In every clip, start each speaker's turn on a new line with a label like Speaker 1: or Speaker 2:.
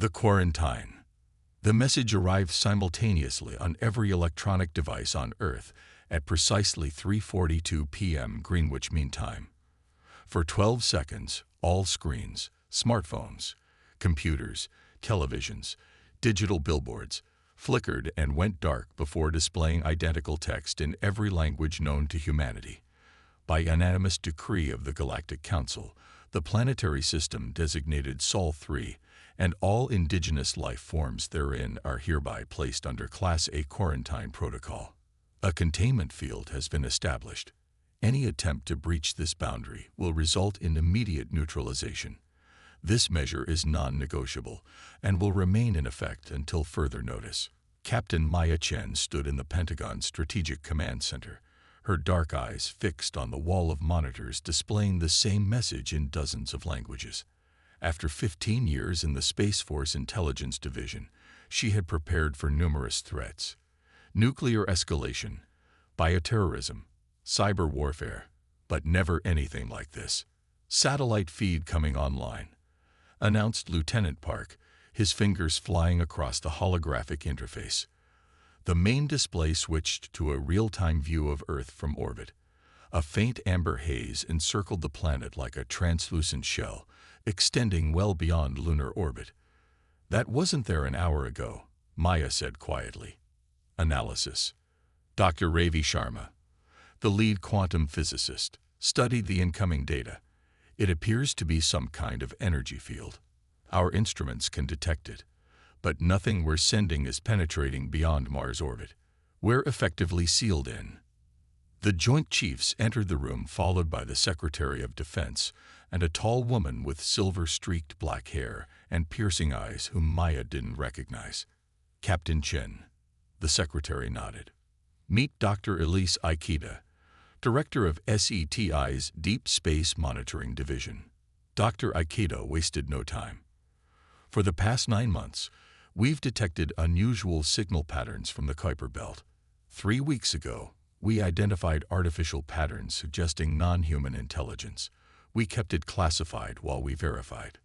Speaker 1: The quarantine. The message arrived simultaneously on every electronic device on Earth at precisely 3:42 p.m. Greenwich Mean Time. For 12 seconds, all screens, smartphones, computers, televisions, digital billboards, flickered and went dark before displaying identical text in every language known to humanity. By unanimous decree of the Galactic Council, the planetary system designated Sol 3, and all indigenous life forms therein are hereby placed under Class A quarantine protocol. A containment field has been established. Any attempt to breach this boundary will result in immediate neutralization. This measure is non-negotiable and will remain in effect until further notice. Captain Maya Chen stood in the Pentagon's Strategic Command Center, her dark eyes fixed on the wall of monitors displaying the same message in dozens of languages. After 15 years in the Space Force Intelligence Division, she had prepared for numerous threats: nuclear escalation, bioterrorism, cyber warfare, but never anything like this. "Satellite feed coming online," announced Lieutenant Park, his fingers flying across the holographic interface. The main display switched to a real-time view of Earth from orbit. A faint amber haze encircled the planet like a translucent shell, extending well beyond lunar orbit. "That wasn't there an hour ago," Maya said quietly. Analysis. Dr. Ravi Sharma, the lead quantum physicist, studied the incoming data. "It appears to be some kind of energy field. Our instruments can detect it, but nothing we're sending is penetrating beyond Mars orbit. We're effectively sealed in." The Joint Chiefs entered the room, followed by the Secretary of Defense and a tall woman with silver-streaked black hair and piercing eyes whom Maya didn't recognize. "Captain Chen." The Secretary nodded. "Meet Dr. Elise Ikeda, Director of SETI's Deep Space Monitoring Division." Dr. Ikeda wasted no time. "For the past 9 months, we've detected unusual signal patterns from the Kuiper Belt. 3 weeks ago, we identified artificial patterns suggesting non-human intelligence. We kept it classified while we verified."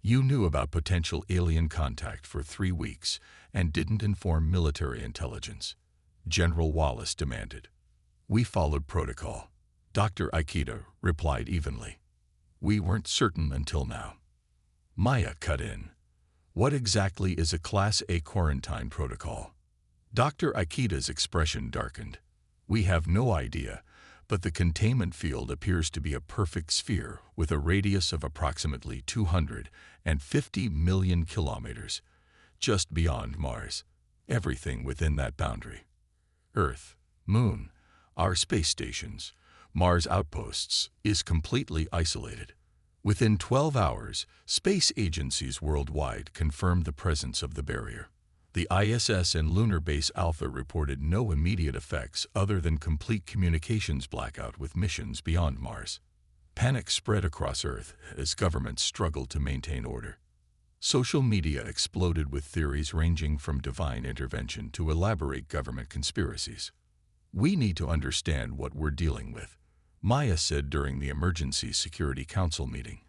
Speaker 1: "You knew about potential alien contact for 3 weeks and didn't inform military intelligence?" General Wallace demanded. "We followed protocol," Dr. Ikeda replied evenly. "We weren't certain until now." Maya cut in. "What exactly is a Class A quarantine protocol?" Dr. Ikeda's expression darkened. "We have no idea, but the containment field appears to be a perfect sphere with a radius of approximately 250 million kilometers, just beyond Mars. Everything within that boundary. Earth, Moon, our space stations, Mars outposts, is completely isolated. Within 12 hours, space agencies worldwide confirmed the presence of the barrier. The ISS and Lunar Base Alpha reported no immediate effects other than complete communications blackout with missions beyond Mars. Panic spread across Earth as governments struggled to maintain order. Social media exploded with theories ranging from divine intervention to elaborate government conspiracies. "We need to understand what we're dealing with," Maya said during the Emergency Security Council meeting.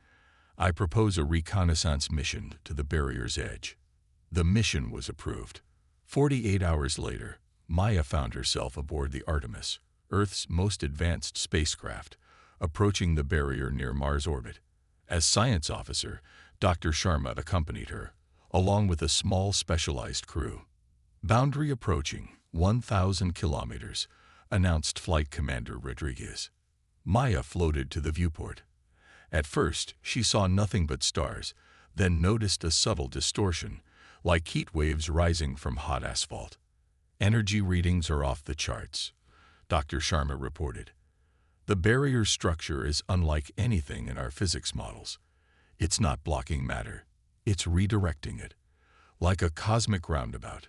Speaker 1: "I propose a reconnaissance mission to the barrier's edge." The mission was approved. 48 hours later, Maya found herself aboard the Artemis, Earth's most advanced spacecraft, approaching the barrier near Mars orbit. As science officer, Dr. Sharma accompanied her, along with a small specialized crew. "Boundary approaching, 1,000 kilometers, announced Flight Commander Rodriguez. Maya floated to the viewport. At first, she saw nothing but stars, then noticed a subtle distortion, like heat waves rising from hot asphalt. "Energy readings are off the charts," Dr. Sharma reported. "The barrier structure is unlike anything in our physics models. It's not blocking matter, it's redirecting it, like a cosmic roundabout."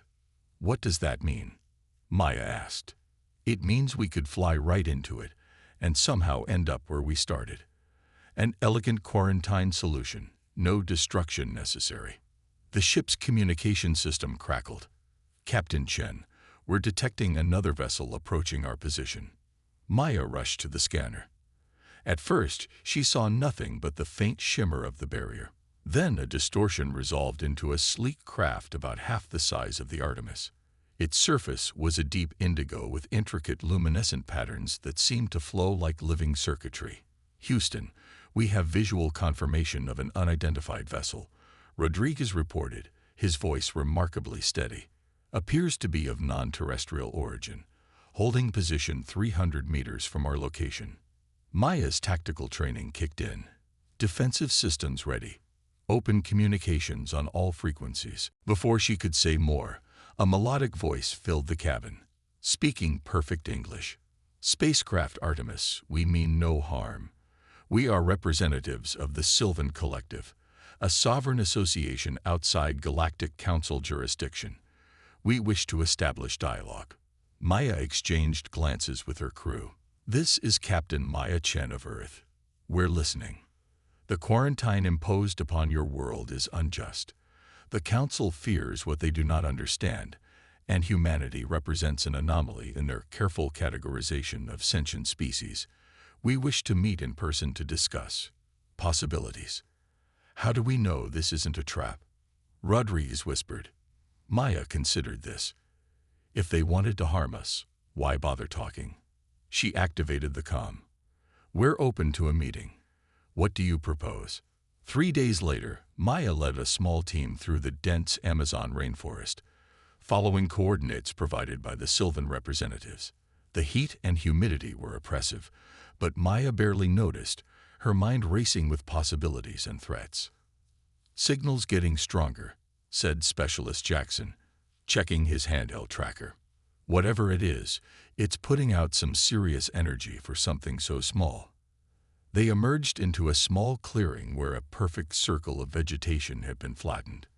Speaker 1: "What does that mean?" Maya asked. "It means we could fly right into it and somehow end up where we started. An elegant quarantine solution, no destruction necessary." The ship's communication system crackled. "Captain Chen, we're detecting another vessel approaching our position." Maya rushed to the scanner. At first, she saw nothing but the faint shimmer of the barrier. Then a distortion resolved into a sleek craft about half the size of the Artemis. Its surface was a deep indigo with intricate luminescent patterns that seemed to flow like living circuitry. "Houston, we have visual confirmation of an unidentified vessel," Rodriguez reported, his voice remarkably steady. "Appears to be of non-terrestrial origin, holding position 300 meters from our location." Maya's tactical training kicked in. Defensive systems ready. Open communications on all frequencies. Before she could say more, a melodic voice filled the cabin, speaking perfect English. "Spacecraft Artemis, we mean no harm. We are representatives of the Sylvan Collective, a sovereign association outside Galactic Council jurisdiction. We wish to establish dialogue." Maya exchanged glances with her crew. "This is Captain Maya Chen of Earth. We're listening. The quarantine imposed upon your world is unjust. The Council fears what they do not understand, and humanity represents an anomaly in their careful categorization of sentient species. We wish to meet in person to discuss possibilities." "How do we know this isn't a trap?" Rodriguez whispered. Maya considered this. "If they wanted to harm us, why bother talking?" She activated the comm. "We're open to a meeting. What do you propose?" 3 days later, Maya led a small team through the dense Amazon rainforest, following coordinates provided by the Sylvan representatives. The heat and humidity were oppressive, but Maya barely noticed, her mind racing with possibilities and threats. "Signal's getting stronger," said Specialist Jackson, checking his handheld tracker. "Whatever it is, it's putting out some serious energy for something so small." They emerged into a small clearing where a perfect circle of vegetation had been flattened.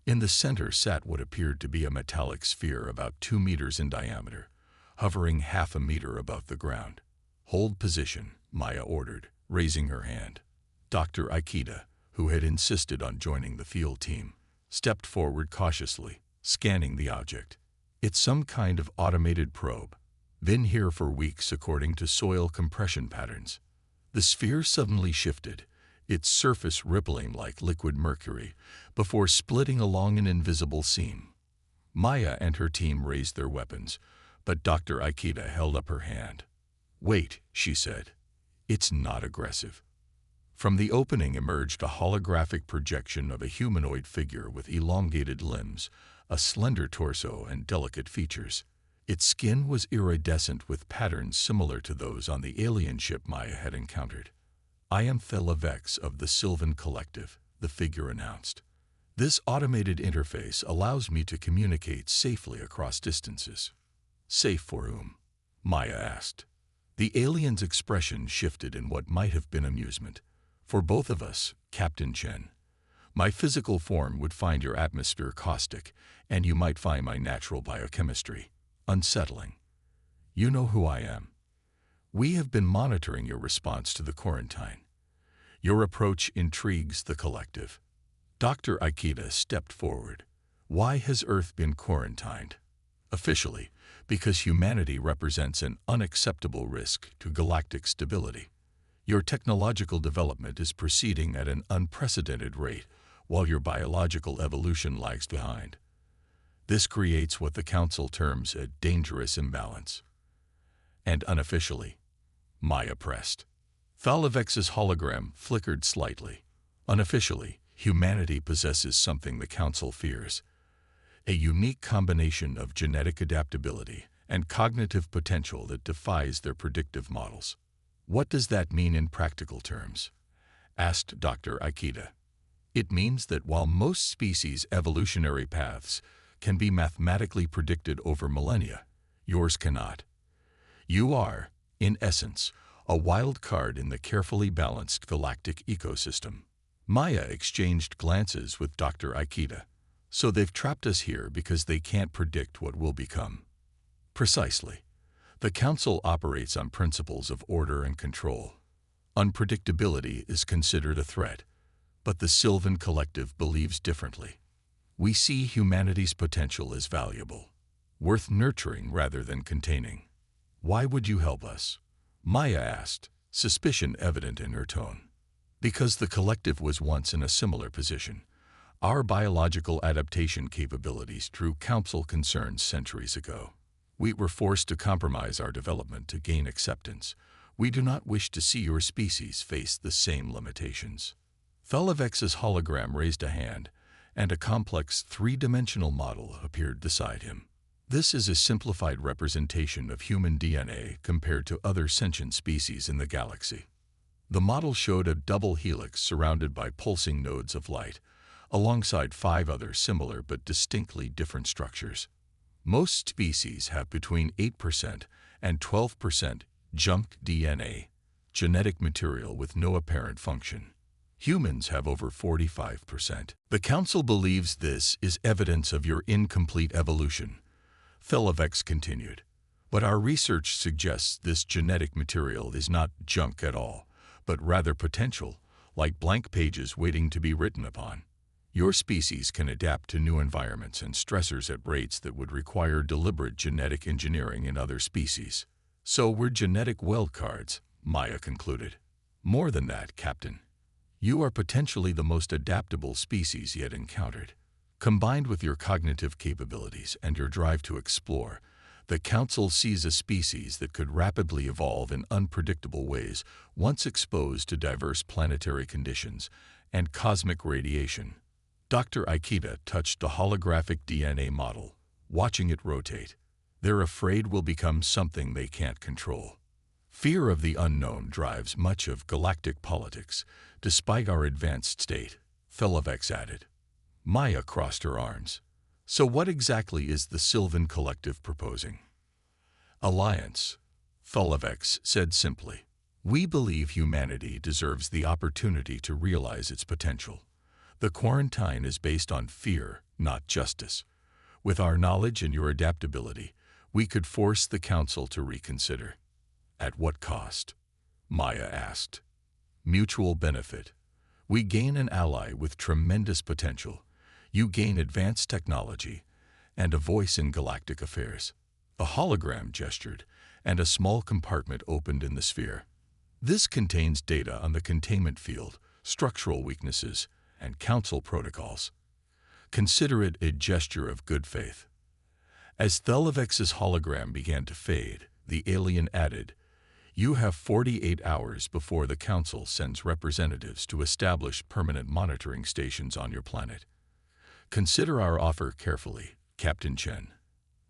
Speaker 1: In the center sat what appeared to be a metallic sphere about 2 meters in diameter, hovering half a meter above the ground. "Hold position," Maya ordered, raising her hand. Dr. Ikeda, who had insisted on joining the field team, stepped forward cautiously, scanning the object. "It's some kind of automated probe. Been here for weeks according to soil compression patterns." The sphere suddenly shifted, its surface rippling like liquid mercury, before splitting along an invisible seam. Maya and her team raised their weapons, but Dr. Ikeda held up her hand. "Wait," she said. "It's not aggressive." From the opening emerged a holographic projection of a humanoid figure with elongated limbs, a slender torso, and delicate features. Its skin was iridescent with patterns similar to those on the alien ship Maya had encountered. "I am Thelavex of the Sylvan Collective," the figure announced. "This automated interface allows me to communicate safely across distances." "Safe for whom?" Maya asked. The alien's expression shifted in what might have been amusement. "For both of us, Captain Chen. My physical form would find your atmosphere caustic, and you might find my natural biochemistry unsettling. You know who I am. We have been monitoring your response to the quarantine. Your approach intrigues the collective." Dr. Ikeda stepped forward. "Why has Earth been quarantined?" "Officially, because humanity represents an unacceptable risk to galactic stability. Your technological development is proceeding at an unprecedented rate, while your biological evolution lags behind. This creates what the Council terms a dangerous imbalance." "And unofficially?" Maya pressed. Thalavex's hologram flickered slightly. "Unofficially, humanity possesses something the Council fears. A unique combination of genetic adaptability and cognitive potential that defies their predictive models." "What does that mean in practical terms?" asked Dr. Ikeda. "It means that while most species' evolutionary paths can be mathematically predicted over millennia, yours cannot. You are, in essence, a wild card in the carefully balanced galactic ecosystem." Maya exchanged glances with Dr. Ikeda. "So they've trapped us here because they can't predict what we'll become." "Precisely. The Council operates on principles of order and control. Unpredictability is considered a threat, but the Sylvan Collective believes differently. We see humanity's potential as valuable, worth nurturing rather than containing." "Why would you help us?" Maya asked, suspicion evident in her tone. Because the collective was once in a similar position. Our biological adaptation capabilities drew council concerns centuries ago. We were forced to compromise our development to gain acceptance. We do not wish to see your species face the same limitations. Thelevex's hologram raised a hand, and a complex three-dimensional model appeared beside him. This is a simplified representation of human DNA compared to other sentient species in the galaxy. The model showed a double helix surrounded by pulsing nodes of light, alongside 5 other similar but distinctly different structures. Most species have between 8% and 12% junk DNA, genetic material with no apparent function. Humans have over 45%. The Council believes this is evidence of your incomplete evolution, Thelevex continued. But our research suggests this genetic material is not junk at all, but rather potential, like blank pages waiting to be written upon. Your species can adapt to new environments and stressors at rates that would require deliberate genetic engineering in other species. So we're genetic wildcards, Maya concluded. More than that, Captain. You are potentially the most adaptable species yet encountered. Combined with your cognitive capabilities and your drive to explore, the Council sees a species that could rapidly evolve in unpredictable ways once exposed to diverse planetary conditions and cosmic radiation. Dr. Ikeda touched the holographic DNA model, watching it rotate. They're afraid we'll become something they can't control. Fear of the unknown drives much of galactic politics, despite our advanced state, Thelevex added. Maya crossed her arms. So what exactly is the Sylvan Collective proposing? Alliance, Thelevex said simply. We believe humanity deserves the opportunity to realize its potential. The quarantine is based on fear, not justice. With our knowledge and your adaptability, we could force the Council to reconsider. At what cost? Maya asked. Mutual benefit. We gain an ally with tremendous potential. You gain advanced technology and a voice in galactic affairs. A hologram gestured, and a small compartment opened in the sphere. This contains data on the containment field, structural weaknesses, and Council protocols. Consider it a gesture of good faith. As Thelevex's hologram began to fade, the alien added, You have 48 hours before the Council sends representatives to establish permanent monitoring stations on your planet. Consider our offer carefully, Captain Chen.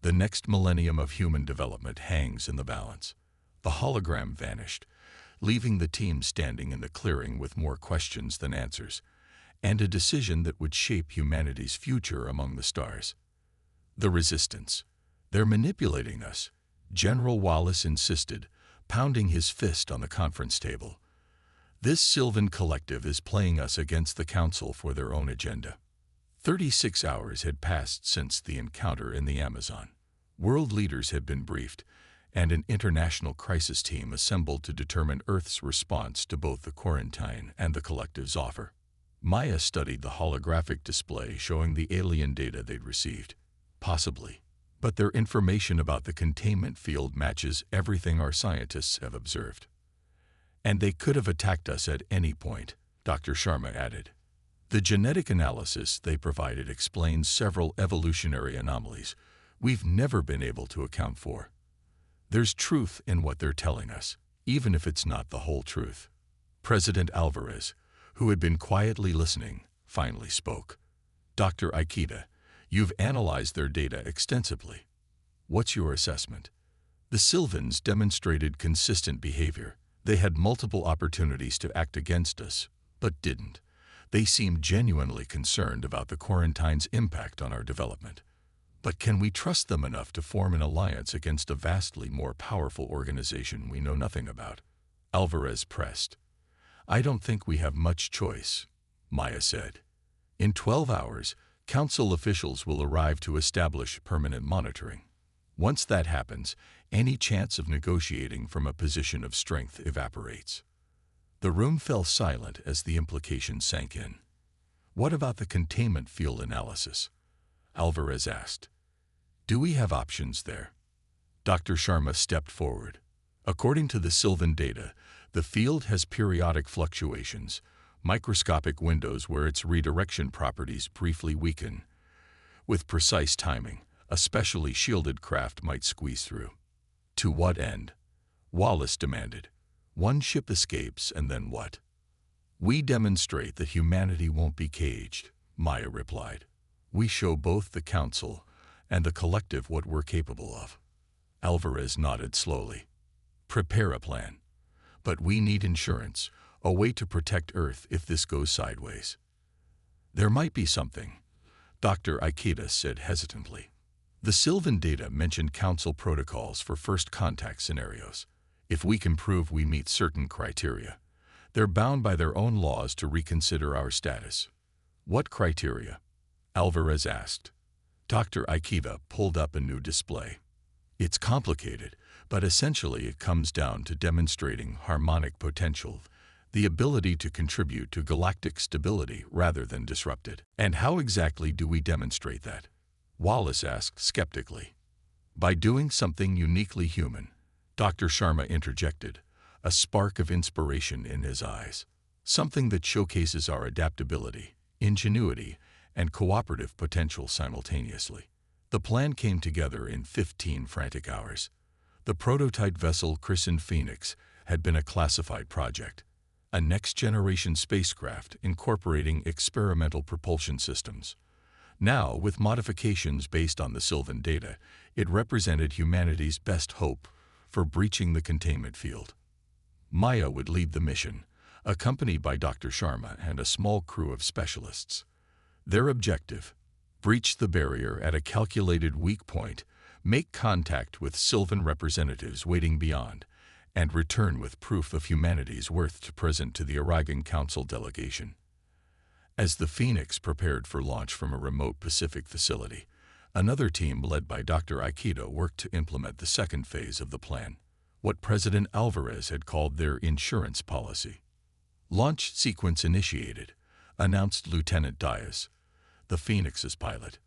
Speaker 1: The next millennium of human development hangs in the balance. The hologram vanished, leaving the team standing in the clearing with more questions than answers, and a decision that would shape humanity's future among the stars. The resistance. They're manipulating us, General Wallace insisted, pounding his fist on the conference table. This Sylvan Collective is playing us against the Council for their own agenda. 36 hours had passed since the encounter in the Amazon. World leaders had been briefed, and an international crisis team assembled to determine Earth's response to both the quarantine and the Collective's offer. Maya studied the holographic display showing the alien data they'd received. Possibly. But their information about the containment field matches everything our scientists have observed. And they could have attacked us at any point, Dr. Sharma added. The genetic analysis they provided explains several evolutionary anomalies we've never been able to account for. There's truth in what they're telling us, even if it's not the whole truth. President Alvarez, who had been quietly listening, finally spoke. Dr. Ikeda, you've analyzed their data extensively. What's your assessment? The Sylvans demonstrated consistent behavior. They had multiple opportunities to act against us, but didn't. They seemed genuinely concerned about the quarantine's impact on our development. But can we trust them enough to form an alliance against a vastly more powerful organization we know nothing about? Alvarez pressed. I don't think we have much choice, Maya said. In 12 hours, Council officials will arrive to establish permanent monitoring. Once that happens, any chance of negotiating from a position of strength evaporates. The room fell silent as the implication sank in. What about the containment field analysis? Alvarez asked. Do we have options there? Dr. Sharma stepped forward. According to the Sylvan data, the field has periodic fluctuations, microscopic windows where its redirection properties briefly weaken. With precise timing, a specially shielded craft might squeeze through. To what end? Wallace demanded. One ship escapes, and then what? We demonstrate that humanity won't be caged, Maya replied. We show both the Council and the Collective what we're capable of. Alvarez nodded slowly. Prepare a plan. But we need insurance, a way to protect Earth if this goes sideways. There might be something, Dr. Ikeda said hesitantly. The Sylvan data mentioned Council protocols for first contact scenarios. If we can prove we meet certain criteria, they're bound by their own laws to reconsider our status. What criteria? Alvarez asked. Dr. Ikeda pulled up a new display. It's complicated, but essentially it comes down to demonstrating harmonic potential, the ability to contribute to galactic stability rather than disrupt it. And how exactly do we demonstrate that? Wallace asked skeptically. By doing something uniquely human, Dr. Sharma interjected, a spark of inspiration in his eyes. Something that showcases our adaptability, ingenuity, and cooperative potential simultaneously. The plan came together in 15 frantic hours. The prototype vessel christened Phoenix had been a classified project, a next-generation spacecraft incorporating experimental propulsion systems. Now, with modifications based on the Sylvan data, it represented humanity's best hope for breaching the containment field. Maya would lead the mission, accompanied by Dr. Sharma and a small crew of specialists. Their objective: breach the barrier at a calculated weak point, make contact with Sylvan representatives waiting beyond, and return with proof of humanity's worth to present to the Aragon Council delegation. As the Phoenix prepared for launch from a remote Pacific facility, another team led by Dr. Ikeda worked to implement the second phase of the plan, what President Alvarez had called their insurance policy. Launch sequence initiated, announced Lieutenant Diaz, the Phoenix's pilot.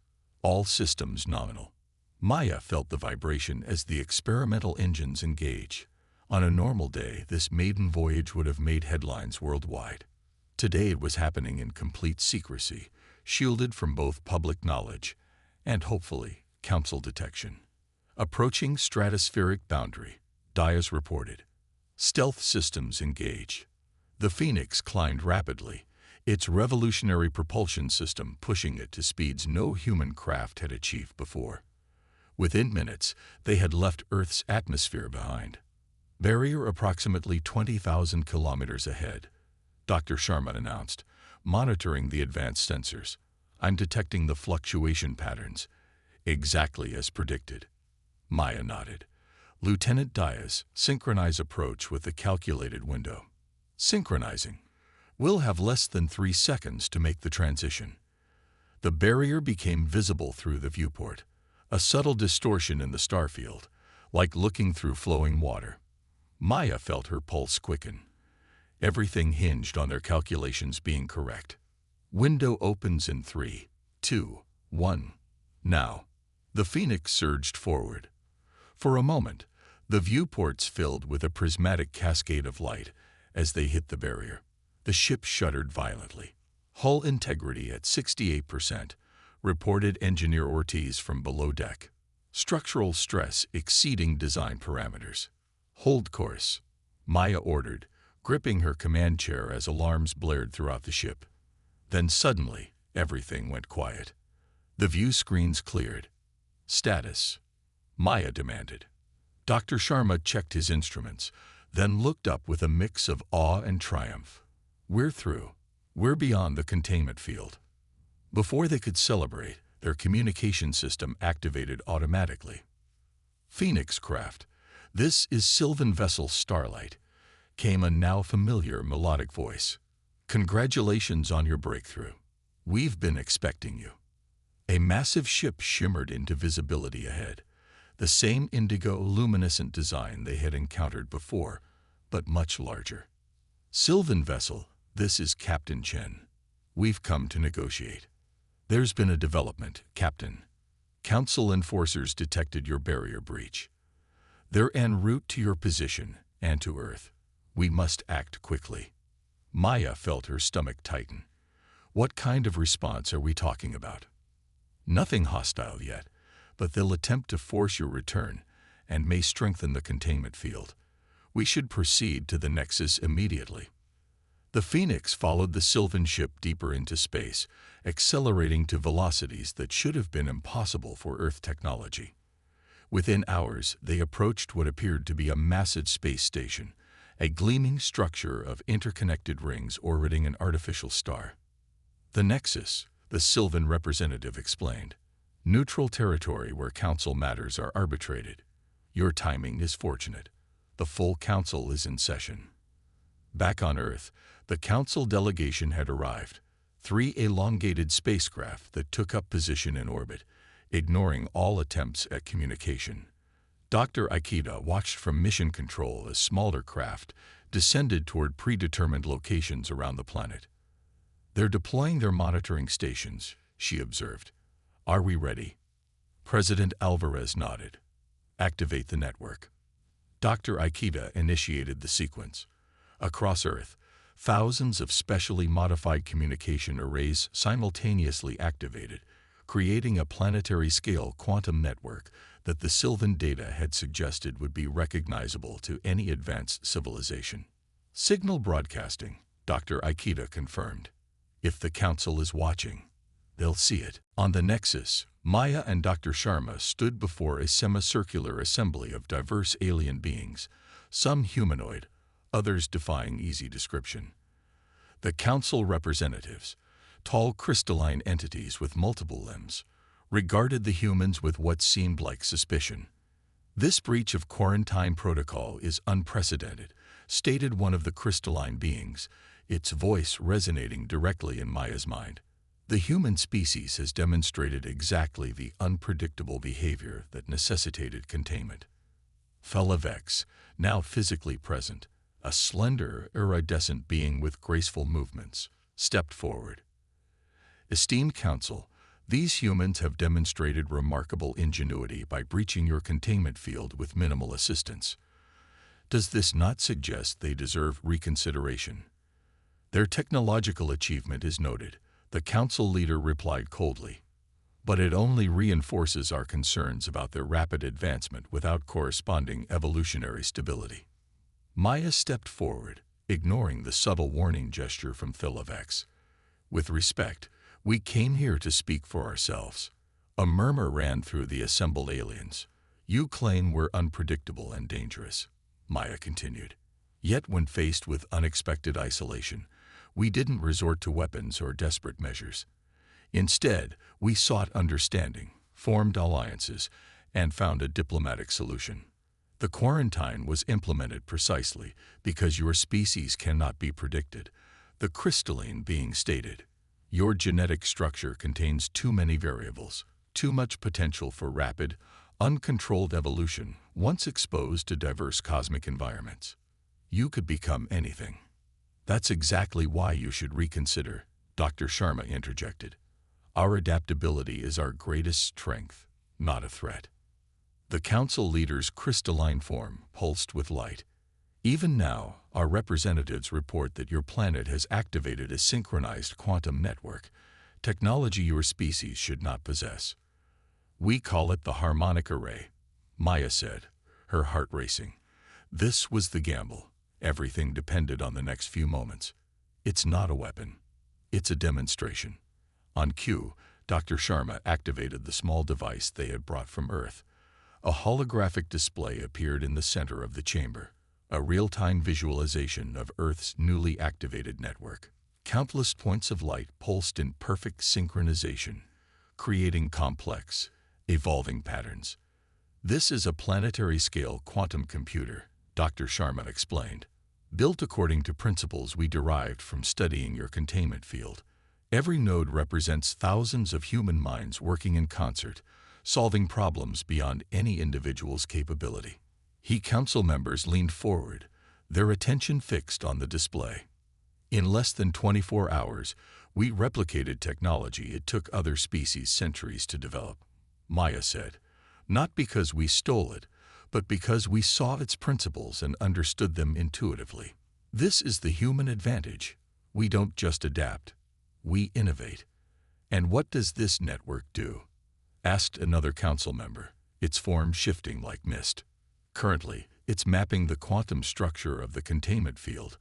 Speaker 1: All systems nominal. Maya felt the vibration as the experimental engines engage. On a normal day, this maiden voyage would have made headlines worldwide. Today it was happening in complete secrecy, shielded from both public knowledge and, hopefully, Council detection. Approaching stratospheric boundary, Diaz reported. Stealth systems engage. The Phoenix climbed rapidly, its revolutionary propulsion system pushing it to speeds no human craft had achieved before. Within minutes, they had left Earth's atmosphere behind. Barrier approximately 20,000 kilometers ahead, Dr. Sharma announced, monitoring the advanced sensors. I'm detecting the fluctuation patterns, exactly as predicted. Maya nodded. Lieutenant Diaz, synchronize approach with the calculated window. Synchronizing. We'll have less than 3 seconds to make the transition. The barrier became visible through the viewport, a subtle distortion in the starfield, like looking through flowing water. Maya felt her pulse quicken. Everything hinged on their calculations being correct. Window opens in 3, 2, 1. Now. The Phoenix surged forward. For a moment, the viewports filled with a prismatic cascade of light as they hit the barrier. The ship shuddered violently. Hull integrity at 68%, reported Engineer Ortiz from below deck. Structural stress exceeding design parameters. Hold course, Maya ordered, gripping her command chair as alarms blared throughout the ship. Then suddenly, everything went quiet. The view screens cleared. Status, Maya demanded. Dr. Sharma checked his instruments, then looked up with a mix of awe and triumph. We're through. We're beyond the containment field. Before they could celebrate, their communication system activated automatically. Phoenix craft, this is Sylvan Vessel Starlight, came a now familiar melodic voice. Congratulations on your breakthrough. We've been expecting you. A massive ship shimmered into visibility ahead, the same indigo luminescent design they had encountered before, but much larger. Sylvan Vessel, this is Captain Chen. We've come to negotiate. There's been a development, Captain. Council enforcers detected your barrier breach. They're en route to your position and to Earth. We must act quickly. Maya felt her stomach tighten. What kind of response are we talking about? Nothing hostile yet, but they'll attempt to force your return and may strengthen the containment field. We should proceed to the Nexus immediately. The Phoenix followed the Sylvan ship deeper into space, accelerating to velocities that should have been impossible for Earth technology. Within hours, they approached what appeared to be a massive space station, a gleaming structure of interconnected rings orbiting an artificial star. The Nexus, the Sylvan representative explained. Neutral territory where council matters are arbitrated. Your timing is fortunate. The full council is in session. Back on Earth, the council delegation had arrived. 3 elongated spacecraft that took up position in orbit, ignoring all attempts at communication. Dr. Ikeda watched from mission control as smaller craft descended toward predetermined locations around the planet. They're deploying their monitoring stations, she observed. Are we ready? President Alvarez nodded. Activate the network. Dr. Ikeda initiated the sequence. Across Earth, thousands of specially modified communication arrays simultaneously activated, creating a planetary-scale quantum network that the Sylvan data had suggested would be recognizable to any advanced civilization. Signal broadcasting, Dr. Ikeda confirmed. If the Council is watching, they'll see it. On the Nexus, Maya and Dr. Sharma stood before a semicircular assembly of diverse alien beings, some humanoid, others defying easy description. The Council representatives, tall crystalline entities with multiple limbs, regarded the humans with what seemed like suspicion. This breach of quarantine protocol is unprecedented, stated one of the crystalline beings, its voice resonating directly in Maya's mind. The human species has demonstrated exactly the unpredictable behavior that necessitated containment. Felavex, now physically present, a slender, iridescent being with graceful movements, stepped forward. Esteemed Council, these humans have demonstrated remarkable ingenuity by breaching your containment field with minimal assistance. Does this not suggest they deserve reconsideration? Their technological achievement is noted, the Council leader replied coldly. But it only reinforces our concerns about their rapid advancement without corresponding evolutionary stability. Maya stepped forward, ignoring the subtle warning gesture from Felavex. With respect, we came here to speak for ourselves. A murmur ran through the assembled aliens. You claim we're unpredictable and dangerous, Maya continued. Yet when faced with unexpected isolation, we didn't resort to weapons or desperate measures. Instead, we sought understanding, formed alliances, and found a diplomatic solution. The quarantine was implemented precisely because your species cannot be predicted, the crystalline being stated. Your genetic structure contains too many variables, too much potential for rapid, uncontrolled evolution once exposed to diverse cosmic environments. You could become anything. That's exactly why you should reconsider, Dr. Sharma interjected. Our adaptability is our greatest strength, not a threat. The Council leader's crystalline form pulsed with light. Even now, our representatives report that your planet has activated a synchronized quantum network, technology your species should not possess. We call it the harmonic array, Maya said, her heart racing. This was the gamble. Everything depended on the next few moments. It's not a weapon. It's a demonstration. On cue, Dr. Sharma activated the small device they had brought from Earth. A holographic display appeared in the center of the chamber, a real-time visualization of Earth's newly activated network. Countless points of light pulsed in perfect synchronization, creating complex, evolving patterns. This is a planetary-scale quantum computer, Dr. Sharma explained, built according to principles we derived from studying your containment field. Every node represents thousands of human minds working in concert, solving problems beyond any individual's capability. Council members leaned forward, their attention fixed on the display. In less than 24 hours, we replicated technology it took other species centuries to develop, Maya said, not because we stole it, but because we saw its principles and understood them intuitively. This is the human advantage. We don't just adapt, we innovate. And what does this network do? Asked another council member, its form shifting like mist. Currently, it's mapping the quantum structure of the containment field,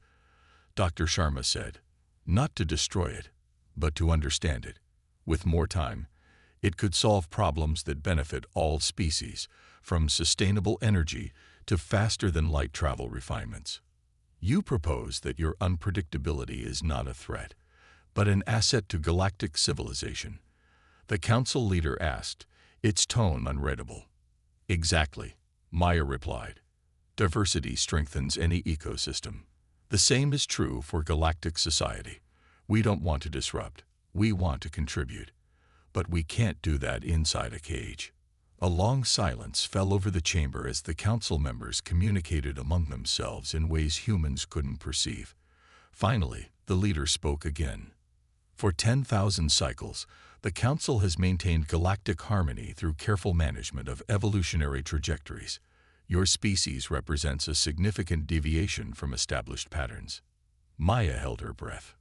Speaker 1: Dr. Sharma said. Not to destroy it, but to understand it. With more time, it could solve problems that benefit all species, from sustainable energy to faster-than-light travel refinements. You propose that your unpredictability is not a threat, but an asset to galactic civilization. The council leader asked, its tone unreadable. Exactly, Maya replied. Diversity strengthens any ecosystem. The same is true for galactic society. We don't want to disrupt, we want to contribute. But we can't do that inside a cage. A long silence fell over the chamber as the council members communicated among themselves in ways humans couldn't perceive. Finally, the leader spoke again. For 10,000 cycles, the council has maintained galactic harmony through careful management of evolutionary trajectories. Your species represents a significant deviation from established patterns. Maya held her breath.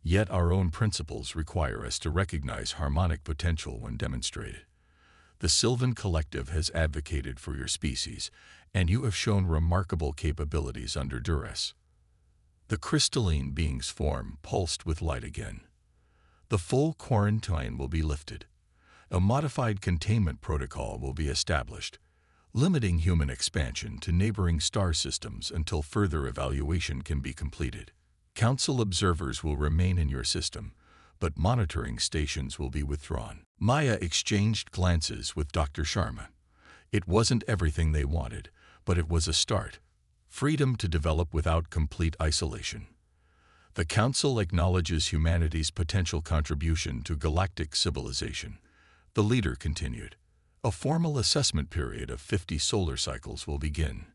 Speaker 1: Yet our own principles require us to recognize harmonic potential when demonstrated. The Sylvan Collective has advocated for your species, and you have shown remarkable capabilities under duress. The crystalline being's form pulsed with light again. The full quarantine will be lifted. A modified containment protocol will be established, limiting human expansion to neighboring star systems until further evaluation can be completed. Council observers will remain in your system, but monitoring stations will be withdrawn. Maya exchanged glances with Dr. Sharma. It wasn't everything they wanted, but it was a start. Freedom to develop without complete isolation. The Council acknowledges humanity's potential contribution to galactic civilization. The leader continued. A formal assessment period of 50 solar cycles will begin.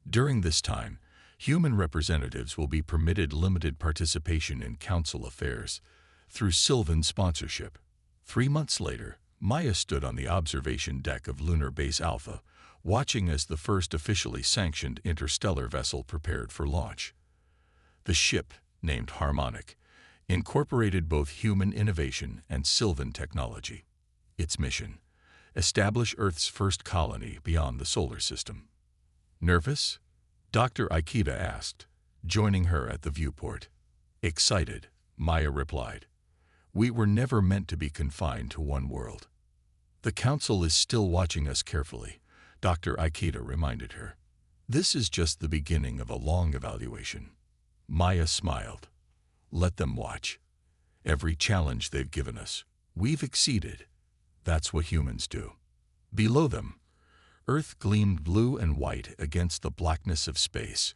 Speaker 1: During this time, human representatives will be permitted limited participation in council affairs through Sylvan sponsorship. 3 months later, Maya stood on the observation deck of Lunar Base Alpha, watching as the first officially sanctioned interstellar vessel prepared for launch. The ship, named Harmonic, incorporated both human innovation and Sylvan technology. Its mission: establish Earth's first colony beyond the solar system. Nervous? Dr. Ikeda asked, joining her at the viewport. Excited, Maya replied. We were never meant to be confined to one world. The Council is still watching us carefully, Dr. Ikeda reminded her. This is just the beginning of a long evaluation. Maya smiled. Let them watch. Every challenge they've given us, we've exceeded. That's what humans do. Below them, Earth gleamed blue and white against the blackness of space,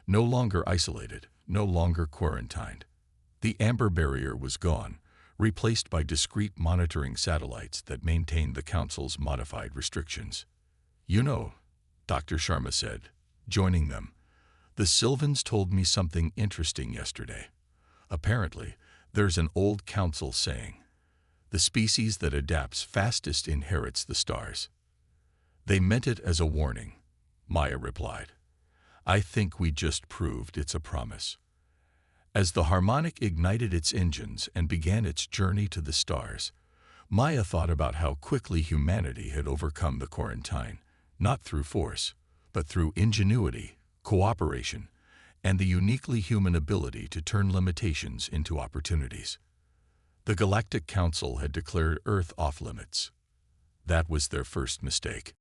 Speaker 1: no longer isolated, no longer quarantined. The amber barrier was gone, replaced by discrete monitoring satellites that maintained the Council's modified restrictions. You know, Dr. Sharma said, joining them, the Sylvans told me something interesting yesterday. Apparently, there's an old council saying, the species that adapts fastest inherits the stars. They meant it as a warning, Maya replied. I think we just proved it's a promise. As the Harmonic ignited its engines and began its journey to the stars, Maya thought about how quickly humanity had overcome the quarantine, not through force, but through ingenuity, cooperation, and the uniquely human ability to turn limitations into opportunities. The Galactic Council had declared Earth off-limits. That was their first mistake.